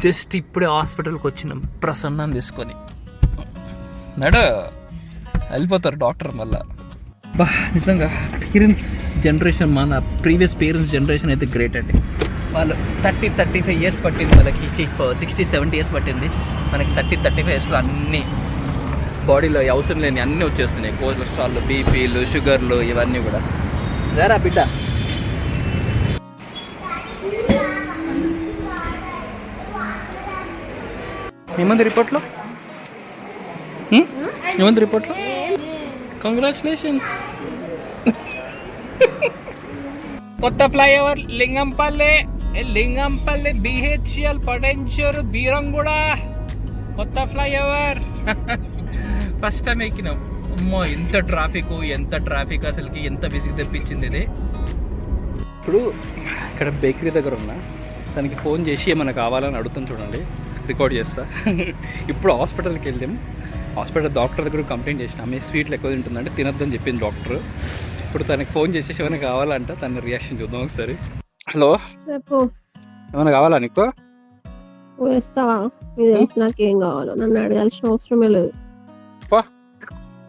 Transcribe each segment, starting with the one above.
Just ఇప్పుడే హాస్పిటల్కి వచ్చినాం ప్రసన్నం తీసుకొని. నడు వెళ్ళిపోతారు డాక్టర్ మళ్ళా. బా నిజంగా పేరెంట్స్ జనరేషన్, మన ప్రీవియస్ పేరెంట్స్ జనరేషన్ అయితే గ్రేట్ అండి. వాళ్ళు 30-35 ఇయర్స్ పట్టింది వాళ్ళకి, 60-70 ఇయర్స్ పట్టింది మనకి. 30-35 ఇయర్స్లో అన్నీ బాడీలో అవసరం లేని అన్నీ వచ్చేస్తున్నాయి. కొలెస్ట్రాల్, బీపీలు, షుగర్లు ఇవన్నీ కూడా. జరా బిడ్డ ఏమంది రిపోర్ట్లో? ఏమంది రిపోర్ట్లో? కంగ్రాచులేషన్స్. కొత్త ఫ్లైఓవర్ లింగంపల్లి BHEL పటంచూరు బీరంగూడ కొత్త ఫ్లైఓవర్. First time ఎక్కినాం. అమ్మో ఎంత ట్రాఫిక్ అసలుకి, ఎంత విసిగి తెప్పించింది ఇది. ఇప్పుడు ఇక్కడ బేకరీ దగ్గర ఉన్నా, తనకి ఫోన్ చేసి ఏమైనా కావాలని అడుగుతాను చూడండి, రికార్డ్ చేస్తా. ఇప్పుడు హాస్పిటల్కి వెళ్ళాం. హాస్పిటల్ డాక్టర్ దగ్గర కంప్లైంట్ చేసిన, ఆమె స్వీట్లు ఎక్కువ తింటుందంటే తినొద్దని చెప్పింది డాక్టర్. ఇప్పుడు తనకి ఫోన్ చేసేసి ఏమైనా కావాలంట, తన రియాక్షన్ చూద్దాం ఒకసారి. హలో చెప్పు, ఏమైనా కావాలా నీకు? వేస్తావా? నాకేం కావాలో నన్ను అడగాల్సిన అవసరమే లేదు.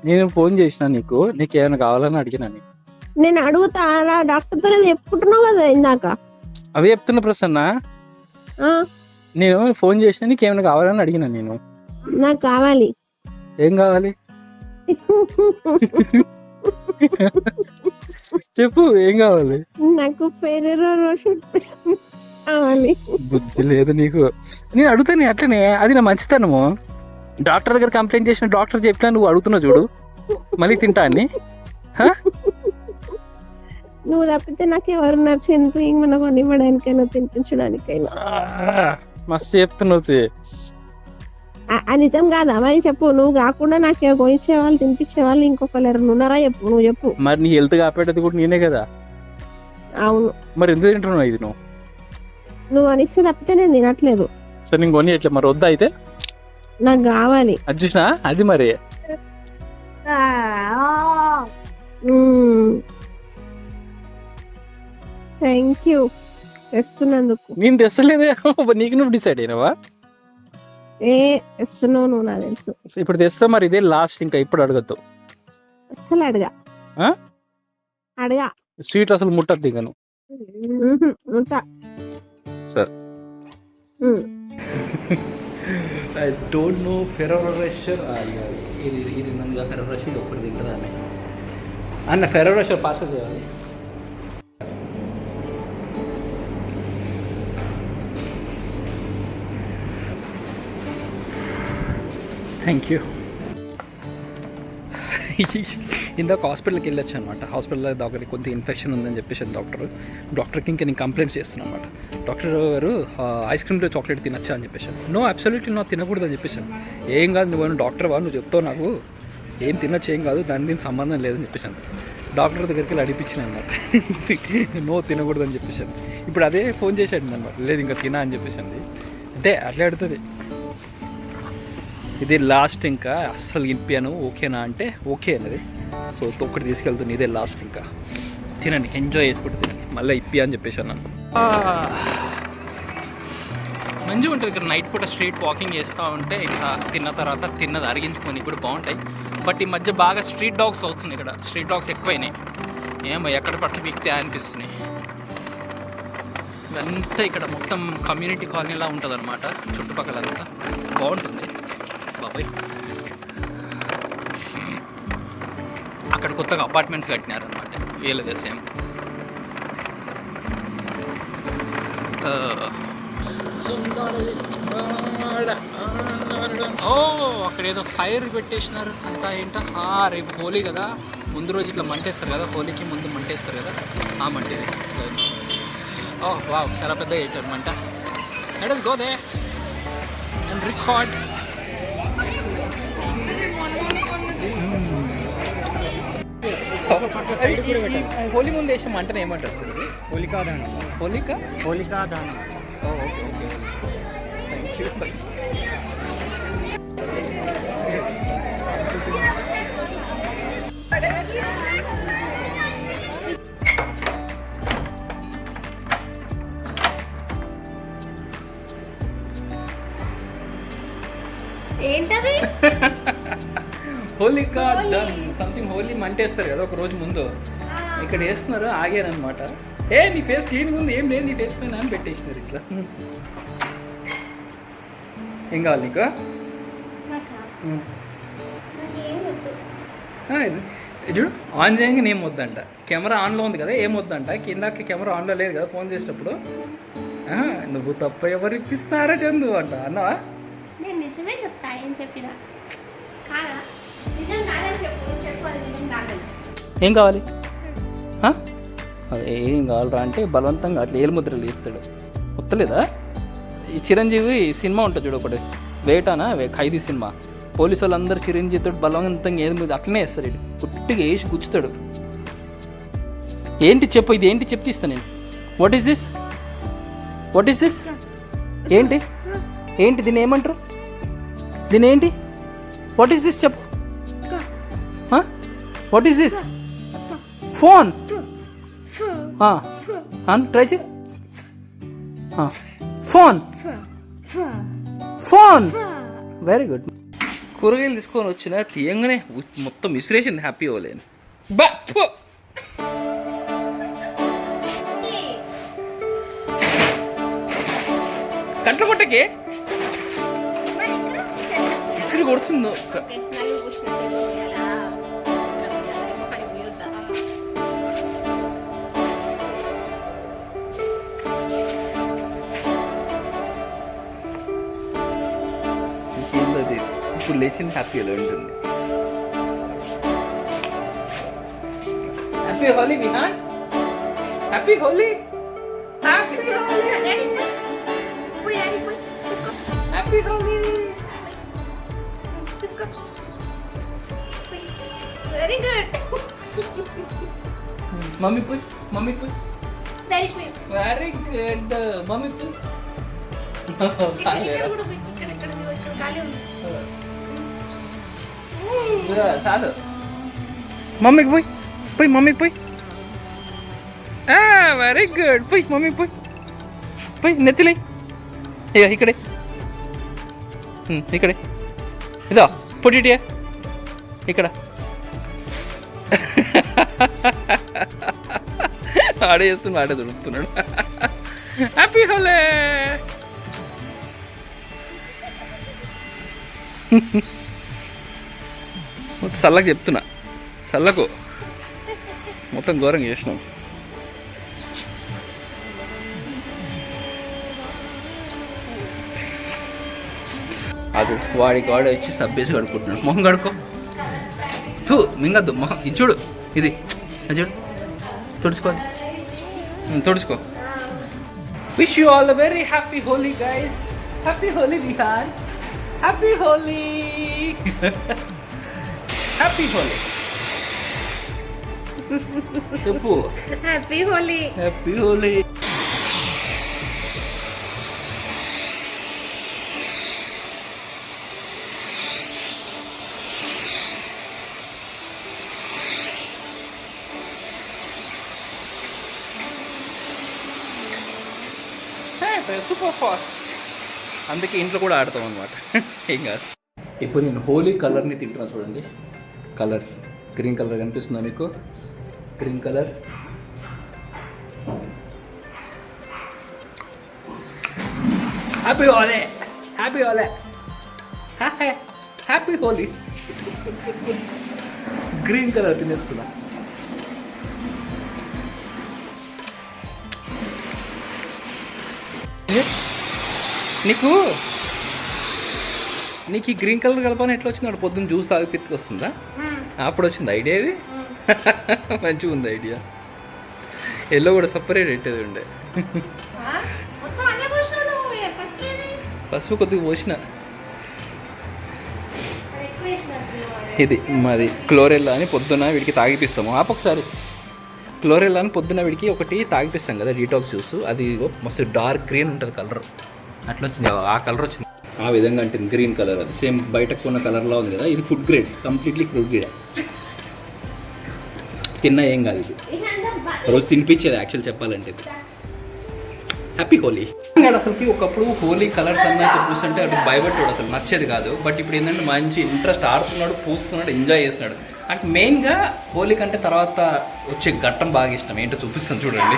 నేను ఫోన్ చేసిన నీకు ఏమైనా కావాలని అడిగినా. నేను అడుగుతా, డాక్టర్ తో చెప్పుకుంటున్నావు కదా ఇందాక. అవి చెప్తున్నా ప్రసన్న. నేను ఫోన్ చేసిన నీకు ఏమైనా కావాలని అడిగినా. నేను నాకు కావాలి. ఏం కావాలి చెప్పు, ఏం కావాలి? నాకు ఫెరెరో రోషర్ కావాలి. బుద్ధి లేదు నీకు. నేను అడుగుతాను అట్లనే, అది నా మంచితనము. డాక్టర్ దగ్గర కంప్లైంట్ చేసిన డాక్టర్ చెప్పినా నువ్వు అడుగుతున్నావు చూడు, మళ్ళీ తింటా అని. నువ్వు తప్పితే నాకు ఎవరున్నారు చింత మన కొనివ్వడానికైనా తినిపించడానికైనా. మస్తు చెప్తున్నావు. నిజం కాదా మరి? చెప్పు. నువ్వు కాకుండా నాకు కొనిచ్చే వాళ్ళు, తినిపించే వాళ్ళు ఇంకొకరు ఎవరు ఉన్నారా? చెప్పు, నువ్వు చెప్పు. మరి నీ హెల్త్ కాపాడేది కూడా నేనే కదా. అవును, మరి ఎందుకు తింటున్నావు ఇది? నువ్వు కొనిస్తే తప్పితే నేను తినట్లేదు. సరే నేను కొని ఎట్లా మరి? వద్దా అయితే? నాకు కావాలి. అది చూసినా, అది మరి థ్యాంక్ యూ తెస్తున్నందుకు. నేను తెస్తలేదే, నీకు నువ్వు డిసైడ్ అయినావా? తెస్తున్నావు నువ్వు, నాకు తెలుసు. ఇప్పుడు తెస్తా. మరి ఇదే లాస్ట్, ఇంకా ఇప్పుడు అడగద్దు అసలు. అడగా స్వీట్ అసలు ముట్టద్దు ఇక నువ్వు. సరే. I don't know Ferrero Rocher. ఇది నమ్గా ఫెరరో రోషర్ ఒకటి తింటారా అన్న? ఫెరరో రోషర్ పార్సల్ చేయాలి. Thank you. ఇందాక హాస్పిటల్కి వెళ్ళొచ్చు అనమాట. హాస్పిటల్ దగ్గరికి కొంత ఇన్ఫెక్షన్ ఉందని చెప్పేసి డాక్టర్కి ఇంకా నేను కంప్లైంట్స్ చేస్తున్నాను అనమాట. డాక్టర్ గారు ఐస్ క్రీమ్లో చాక్లెట్ తినచ్చా అని చెప్పేసాను. నో, అబ్సల్యూట్లీ నో, తినకూడదు అని చెప్పేసాను. ఏం కాదు, నువ్వు డాక్టర్ నువ్వు చెప్తావు నాకు, ఏం తినచ్చు, ఏం కాదు, దీనికి సంబంధం లేదని చెప్పేసాను. డాక్టర్ దగ్గరికి వెళ్ళి అడిపించిన అనమాట. నో, తినకూడదు అని చెప్పేసాను. ఇప్పుడు అదే ఫోన్ చేశాడు అనమాట, లేదు ఇంకా తినా అని చెప్పేసింది. అంటే అట్లా అడుగుతుంది. ఇది లాస్ట్, ఇంకా అస్సలు ఇంపాను, ఓకేనా అంటే ఓకే అన్నది. సో ఒక్కటి తీసుకెళ్తుంది, ఇదే లాస్ట్, ఇంకా తినండి, ఎంజాయ్ చేసుకుంటూ తినండి, మళ్ళీ ఇప్పి అని చెప్పేసాను నన్ను. మంచిగా ఉంటుంది ఇక్కడ నైట్ పూట స్ట్రీట్ వాకింగ్ చేస్తూ ఉంటే. ఇట్లా తిన్న తర్వాత తిన్నది అరిగించుకొని కూడా బాగుంటాయి. బట్ ఈ మధ్య బాగా స్ట్రీట్ డాగ్స్ వస్తున్నాయి. ఇక్కడ స్ట్రీట్ డాగ్స్ ఎక్కువైనాయి. ఏమో ఎక్కడ పట్ల పీకితే అనిపిస్తున్నాయి. ఇదంతా ఇక్కడ మొత్తం కమ్యూనిటీ కాలనీలా ఉంటుంది అనమాట. చుట్టుపక్కలంతా బాగుంటుంది బాబాయ్. అక్కడ కొత్తగా అపార్ట్మెంట్స్ కట్టినారనమాట, వీళ్ళదే సేమ్. ఓ అక్కడ ఏదో ఫైర్ పెట్టేసినారు అంతా. ఏంటో రేపు హోలీ కదా, ముందు రోజు ఇట్లా మంటేస్తారు కదా, హోలీకి ముందు మంటేస్తారు కదా, ఆ మంటేది. ఓ వావ్, చాలా పెద్దగా వేయటారు మంట. Let us go there and record. Holi ముందు వేసే మంటనే ఏమంటారు? హోలికా దానం. హోలికా దానం. Okay okay, thank you. ఏంటది? హోలికా డన్ సంథింగ్ హోలీ మంటేస్తారు కదా ఒక రోజు ముందు ఇక్కడ వేస్తున్నారు ఆగారనమాట. నీ ఫేస్ క్లీన్గా ఉంది ఏం లేదు నీ ఫేస్ పైన అని పెట్టేసినారు ఇట్లా. ఏం కావాలి నీకు? చూడు ఆన్ చేయగానే ఏం వద్దంట, కెమెరా ఆన్లో ఉంది కదా ఏం వద్దంట. కిందాక కెమెరా ఆన్లో లేదు కదా ఫోన్ చేసేటప్పుడు. నువ్వు తప్ప ఎవరు ఇప్పిస్తారా చందు అంట అన్నావా? నేను నిజమే చెప్తా, ఏం చెప్పినా కాదా? నిజం కాదని చెప్పు, చెప్పు అది నిజం కాదని. ఏం కావాలి? ఏం కావాలరా అంటే బలవంతంగా అట్లా ఏలు ముద్రలు ఇస్తాడు. వస్తలేదా? ఈ చిరంజీవి సినిమా ఉంటుంది చూడు ఒకటి, వేటానా ఖైదీ సినిమా. పోలీసు వాళ్ళందరూ చిరంజీవితో బలవంతంగా ఏది మీద అట్లనే వేస్తారు. ఇది పుట్టిగా వేసి గుచ్చుతాడు. ఏంటి చెప్పు, ఇది ఏంటి చెప్తే ఇస్తాను నేను. What is this? What is this? ఏంటి ఏంటి దీన్ని ఏమంటారు? దీని ఏంటి? వాట్ ఈస్ దిస్ చెప్పు. What is this? Phone. Try చే. ఫోన్. ఫోన్. Very good. కూరగాయలు తీసుకొని వచ్చిన తీయంగానే మొత్తం మిశ్రేషన్ హ్యాపీ అవ్వలేను. కంట్లో కొట్టకే ఇసురు కొడుతుందో. ఇప్పుడు లేచింది హ్యాపీగా ఉంటుంది. Happy Holi Vihaan. Happy Holi. Happy Holi. Happy Holi. Very good. Mummy పోయి, మమ్మీ పోయి. వెరీ గుడ్ మమ్మీ పోయి. చాలు మమ్మీకి పోయి పోయి మమ్మీకి పోయి. వెరీ గుడ్ పోయి మమ్మీకి పోయి పోయి. నెత్తిలే ఇక్కడే ఇక్కడే ఇదా పొట్టిటియా ఇక్కడ. ఆడే చేస్తున్నా ఆడే దొరుకుతున్నాడు. హ్యాపీ హోలీ. చల్లకు చెప్తున్నా, చల్లకు మొత్తం ఘోరంగా చేసినాం. అది వాడికి వాడే వచ్చి సబ్బేసి కడుక్కుంటున్నాడు. మొహం కడుక్కో. తూ మింగద్దు మొహం. ఇది చూడు, ఇది చూడు, తుడుచుకో, తుడుచుకో. Wish you all very happy Holi guys. Happy Holi Vihaan. Happy Holi. Happy Holi చెప్పు. Happy Holi. Happy Holi. Super fast. అందుకే ఇంట్లో కూడా ఆడతాం అనమాట. ఏం కాదు. ఇప్పుడు నేను హోలీ కలర్ని తింటున్నాను చూడండి. కలర్ గ్రీన్ కలర్ కనిపిస్తుందా మీకు? Green colour. Happy Holi. Happy Holi. Happy Holi. Green colour తినేస్తున్నా. నీకు ఈ గ్రీన్ కలర్ కలపని ఎట్లా వచ్చింది? వాడు పొద్దున్న జ్యూస్ తాగి పిత్తులు వస్తుందా? అప్పుడు వచ్చింది ఐడియా. ఇది మంచిగా ఉంది ఐడియా. ఎల్లో కూడా సపరేట్ పెట్టేది ఉండే. పసుపు కొద్దిగా పోసిన. ఇది మాది క్లోరెల్లా అని పొద్దున్న వీడికి తాగిపిస్తాము. ఒకసారి క్లోరెల్లా అని పొద్దున్న వీడికి ఒకటి తాగిపిస్తాం కదా, డీటాక్స్ జ్యూస్. అది మస్తు డార్క్ గ్రీన్ ఉంటుంది కలర్. అట్లా వచ్చింది, ఆ కలర్ వచ్చింది. ఆ విధంగా అంటే గ్రీన్ కలర్. అది సేమ్ బయటకు ఉన్న కలర్లో ఉంది కదా. ఇది food grade, completely food grade. తిన్నా ఏం కాదు. ఇది రోజు తినిపించేది యాక్చువల్ చెప్పాలంటే. హ్యాపీ హోలీ గాడు అసలుకి ఒకప్పుడు హోలీ కలర్స్ అన్నాక పూస్తుంటే అటు భయపడ్డాడు, అసలు నచ్చేది కాదు. బట్ ఇప్పుడు ఏంటంటే మంచి ఇంట్రెస్ట్, ఆడుతున్నాడు, పూస్తున్నాడు, ఎంజాయ్ చేస్తున్నాడు. అంటే మెయిన్గా హోలీ కంటే తర్వాత వచ్చే ఘట్టం బాగా ఇష్టం. ఏంటో చూపిస్తాను చూడండి.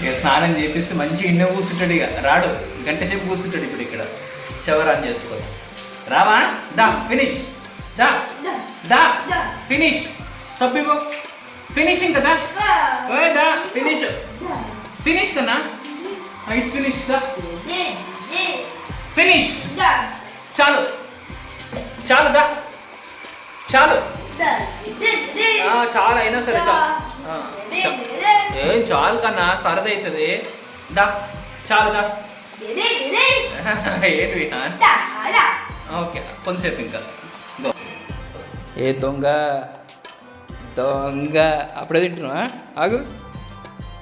ఇక స్నానం చేపిస్తే మంచి ఇంట్లో కూర్చుంటాడు. ఇక రాడు, గంట సేపు కూర్చుంటాడు. ఇప్పుడు ఇక్కడ షవర్ ఆన్ చేసుకో. రావా, దా ఫినిష్, దా దా ఫినిష్, సబ్బిగో ఫినిషింగ్ కదా, ఓయ్ దా ఫినిష్, ఫినిష్ కన్నా, ఇట్స్ ఫినిష్, దా ఫినిష్, చాలు చాలు, దా చాలు, చాలా అయినా సరే చాలు, ఏం చాలు కన్నా సరదా అవుతుంది, దా చాలు, దా ఏంటి విహాన్, ఓకే కొంతసేపు ఇంకా. ఏ దొంగ దొంగ అప్పుడే తింటున్నా, ఆగు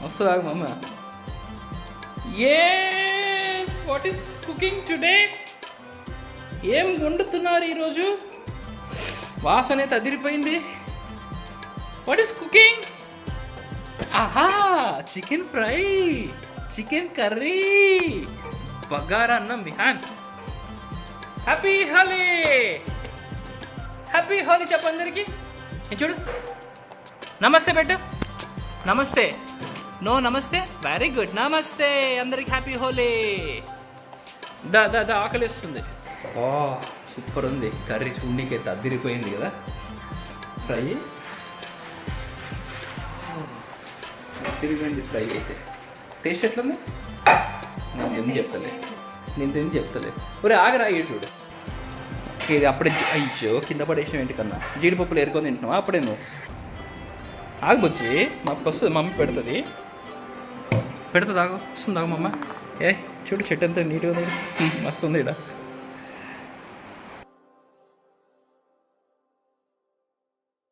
వస్తుంది, ఆగు మమ్మ. Yes, what is cooking today? ఏం వండుతున్నారు ఈరోజు? వాసన అయితే అదిరిపోయింది. What is cooking? ఆహా, చికెన్ ఫ్రై, చికెన్ కర్రీ, బగారా అన్నం. విహాన్ హ్యాపీ హోలీ, హ్యాపీ హోలీ చెప్పు అందరికి. చూడు, నమస్తే పెట్టు, నమస్తే, నో నమస్తే, వెరీ గుడ్, నమస్తే అందరికి, హ్యాపీ హోలీ. దా దా దా ఆకలిస్తుంది. ఓ సూపర్ ఉంది కర్రీ, చూడనీకి అయితే అదిరిపోయింది కదా ఫ్రై, అదిరిపోయింది ఫ్రై అయితే. టేస్ట్ ఎట్లుంది? నేను ఏం చెప్తలే ఒరే ఆగరా, ఇటు చూడు. ఇది అప్పుడే, అయ్యో కింద పడేసిన ఏంటి కన్నా, జీడిపప్పులు ఏరుకొని తింటున్నావా అప్పుడే నువ్వు? ఆగబొచ్చి మాకు వస్తుంది, మమ్మీ పెడుతుంది, ఆగు వస్తుంది, ఆగు మమ్మ. ఏ చూడు చెట్టు అంతా నీట్గా ఉంది, మస్తు ఉంది ఇక్కడ.